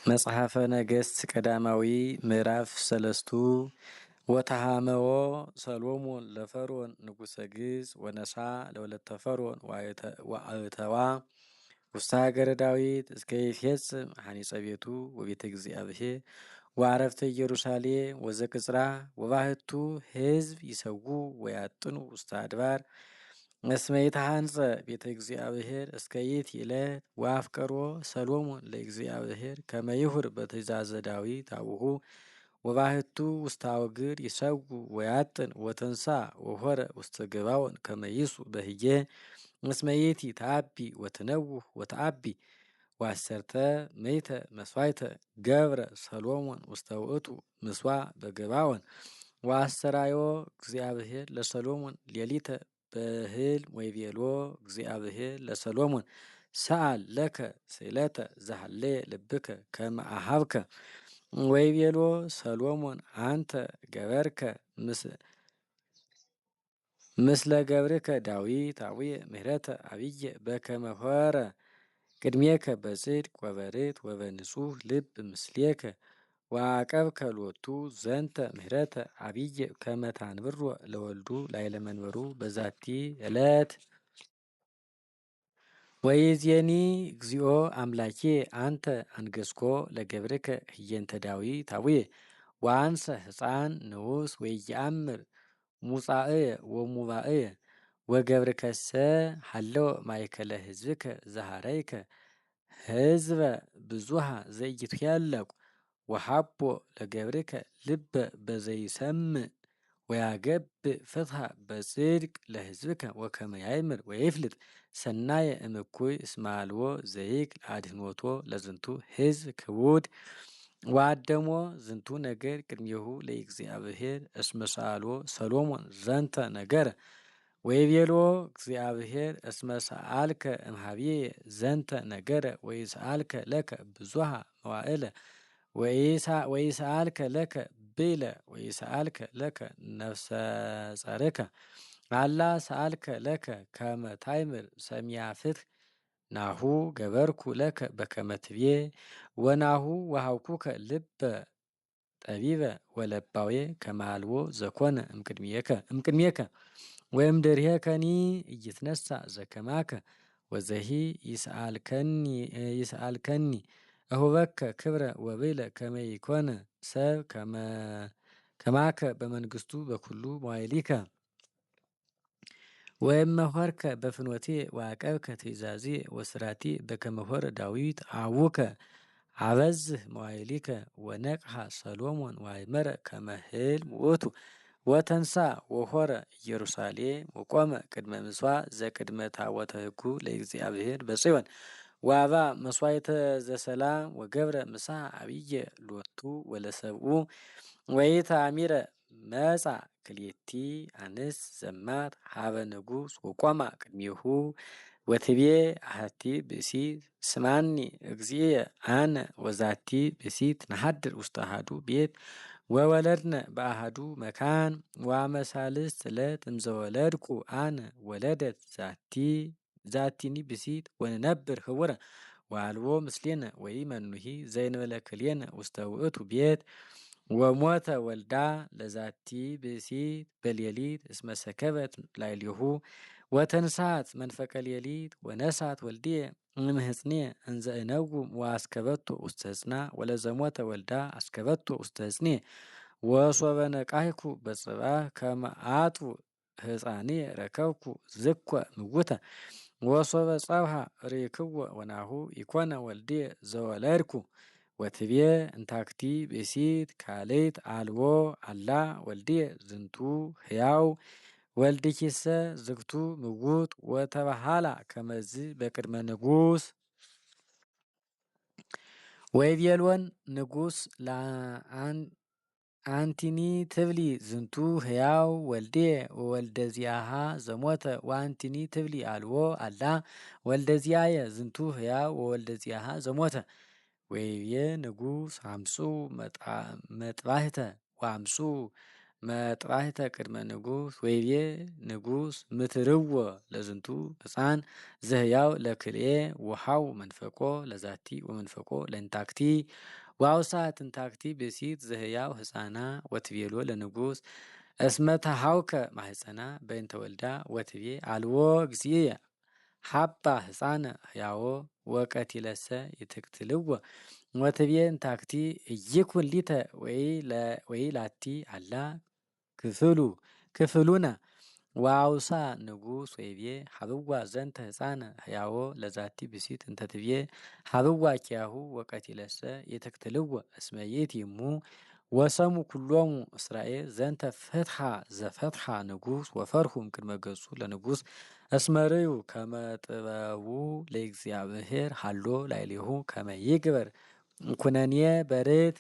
መጽሐፈ ነገሥት ቀዳማዊ ምዕራፍ ሰለስቱ ወተሃመዎ ሰሎሞን ለፈርዖን ንጉሠ ግብፅ ወነሳ ለወለተ ፈርዖን ወአእተዋ ውስተ ሀገረ ዳዊት እስከ ይፌጽም ሐኒጸ ቤቱ ወቤተ እግዚአብሔር ወአረፍተ ኢየሩሳሌም ወዘቅጽራ ወባህቱ ሕዝብ ይሰዉ ወያጥኑ ውስተ አድባር እስመ ይትሃንጸ ቤተ እግዚአብሔር እስከ ይእቲ ዕለት ወአፍቀሮ ሰሎሞን ለእግዚአብሔር ከመ ይሁር በትእዛዘ ዳዊት አቡሁ ወባህቱ ውስተ አውግር ይሰዉ ወያጥን ወተንሳ ወሆረ ውስተ ገባዖን ከመ ይስኡ በህዬ እስመ ይእቲ ተአቢ ወትነውህ ወተአቢ ወአሰርተ ምእተ መስዋዕተ ገብረ ሰሎሞን ውስተ ውእቱ ምስዋዕ በገባዖን ወአስተራዮ እግዚአብሔር ለሰሎሞን ሌሊተ በህልም ወይቤሎ እግዚአብሔር ለሰሎሞን ሰአል ለከ ስእለተ ዘሃለየ ልብከ ከመ አሃብከ ወይቤሎ ሰሎሞን አንተ ገበርከ ምስለ ገብርከ ዳዊት አቡየ ምህረተ አብየ በከመ ሆረ ቅድሜከ በጽድቅ ወበርት ወበንጹህ ልብ ምስሌከ ወአቀብከ ሎቱ ዘንተ ምህረተ አብየ ከመ ታንብሮ ለወልዱ ላዕለ መንበሩ በዛቲ ዕለት ወይዜኒ እግዚኦ አምላኬ አንተ አንገስኮ ለገብርከ ህየንተ ዳዊት አቡየ ወአንሰ ሕፃን ንዑስ ወኢየአምር ሙጻእየ ወሙባእየ ወገብርከሰ ሀለወ ማእከለ ህዝብከ ዘሃረይከ ህዝበ ብዙሃ ዘኢይትኄለቁ ወሃቦ ለገብርከ ልበ በዘይሰምዕ ወያገብእ ፍትሐ በጽድቅ ለህዝብከ ወከመ ያእምር ወይፍልጥ ሰናየ እምኩይ እስመ አልቦ ዘይክል አድኅኖቶ ለዝንቱ ህዝብ ክቡድ ወአደሞ ዝንቱ ነገር ቅድሜሁ ለእግዚአብሔር እስመ ሰአልዎ ሰሎሞን ዘንተ ነገረ ወይቤሎ እግዚአብሔር እስመ ሰአልከ እምኀቤየ ዘንተ ነገረ ወይሰአልከ ለከ ብዙሃ መዋዕለ ወይሰአልከ ለከ ብእለ ወይሰአልከ ለከ ነፍሰ ጸርከ አላ ሰአልከ ለከ ከመ ታእምር ሰሚዐ ፍትሕ ናሁ ገበርኩ ለከ በከመ ትቤ ወናሁ ወሀብኩከ ልበ ጠቢበ ወለባዌ ከመ አልቦ ዘኮነ እምቅድሜከ ወእምድኅሬከኒ ኢይትነሣ ዘከማከ ወዘሂ ይስአልከኒ እሁበከ ክብረ ወብእለ ከመ ይኮነ ሰብ ከማከ በመንግስቱ በኩሉ መዋዕሊከ ወእመ ሆርከ በፍኖቴ ወአቀብከ ትእዛዝየ ወስራቴ በከመ ሆረ ዳዊት አቡከ አበዝህ መዋዕሊከ ወነቅሐ ሰሎሞን ወአእመረ ከመ ሕልም ውእቱ ወተንሳ ወሆረ ኢየሩሳሌም ወቆመ ቅድመ ምጽዋዕ ዘቅድመ ታቦተ ሕጉ ለእግዚአብሔር በጽዮን ወአባ መስዋዕተ ዘሰላም ወገብረ ምሳሐ አብየ ሎቱ ወለሰብኡ ወኢተአሚረ መጻ ክልኤቲ አንስት ዘማት ሀበ ንጉሥ ወቆማ ቅድሜሁ ወትቤ አሐቲ ብእሲት ስማኒ እግዚእየ አነ ወዛቲ ብእሲት ነሐድር ውስተ አሐዱ ቤት ወወለድነ በአሐዱ መካን ወአመሳልስት ዕለት እምዘወለድኩ አነ ወለደት ዛቲኒ ብእሲት ወንነብር ህቡረ ወአልቦ ምስሌነ ወኢመኑሂ ዘእንበለ ክልኤነ ውስተ ውእቱ ቤት ወሞተ ወልዳ ለዛቲ ብእሲት በሌሊት እስመ ሰከበት ላዕሌሁ ወተንሳት መንፈቀ ሌሊት ወነሳት ወልድየ እምህጽንየ እንዘ እነውም ወአስከበቶ ውስተ ሕጽና ወለዘሞተ ወልዳ አስከበቶ ውስተ ሕጽንየ ወሶበ ነቃሕኩ በጽባሕ ከመ አጥቡ ሕፃንየ ረከብኩ ዝኮ ምውተ ወሶበ ጸብሐ ርኢክዎ ወናሁ ኢኮነ ወልድየ ዘወለድኩ ወትቤ እንታክቲ ብእሲት ካልእት አልቦ አላ ወልድየ ዝንቱ ሕያው ወልድኪሰ ዝግቱ ምውት ወተባሃላ ከመዝ በቅድመ ንጉሥ ወይቤሎን ንጉሥ አንቲኒ ትብሊ ዝንቱ ሕያው ወልድየ ወወልደ ዚአሃ ዘሞተ ወአንቲኒ ትብሊ አልቦ አላ ወልደ ዚአየ ዝንቱ ሕያው ወወልደ ዚአሃ ዘሞተ ወይቤ ንጉሥ አምጹ መጥባሕተ ወአምጹ መጥባሕተ ቅድመ ንጉሥ ወይቤ ንጉሥ ምትርዎ ለዝንቱ ሕፃን ዘህያው ለክልኤ ውሃው መንፈቆ ለዛቲ ወመንፈቆ ለእንታክቲ ዋውሳ ትንታክቲ ብእሲት ዘህያው ሕፃና ወትቤሎ ለንጉሥ እስመ ተሃውከ ማህፀና በእንተ ወልዳ ወትቤ አልዎ እግዚእየ ሀባ ሕፃነ ሕያዎ ወቀቲለሰ ይትክትልዎ ወትቤ እንታክቲ እይኩን ሊተ ወይ ላቲ አላ ክፍሉነ ዋውሳ ንጉሥ ወይቤ ሀብዋ ዘንተ ሕፃነ ሕያዎ ለዛቲ ብእሲት እንተትቤ ሀብዋ ኪያሁ ወቀቲለሰ ይትክትልዎ እስመ ይእቲ እሙ ወሰሙ ኩሎሙ እስራኤል ዘንተ ፍትሐ ዘፈትሐ ንጉሥ ወፈርሁም ቅድመ ገጹ ለንጉሥ እስመርዩ ከመ ጥበቡ ለእግዚአብሔር ሃሎ ላዕሌሁ ከመ ይግበር ኩነኔ በርት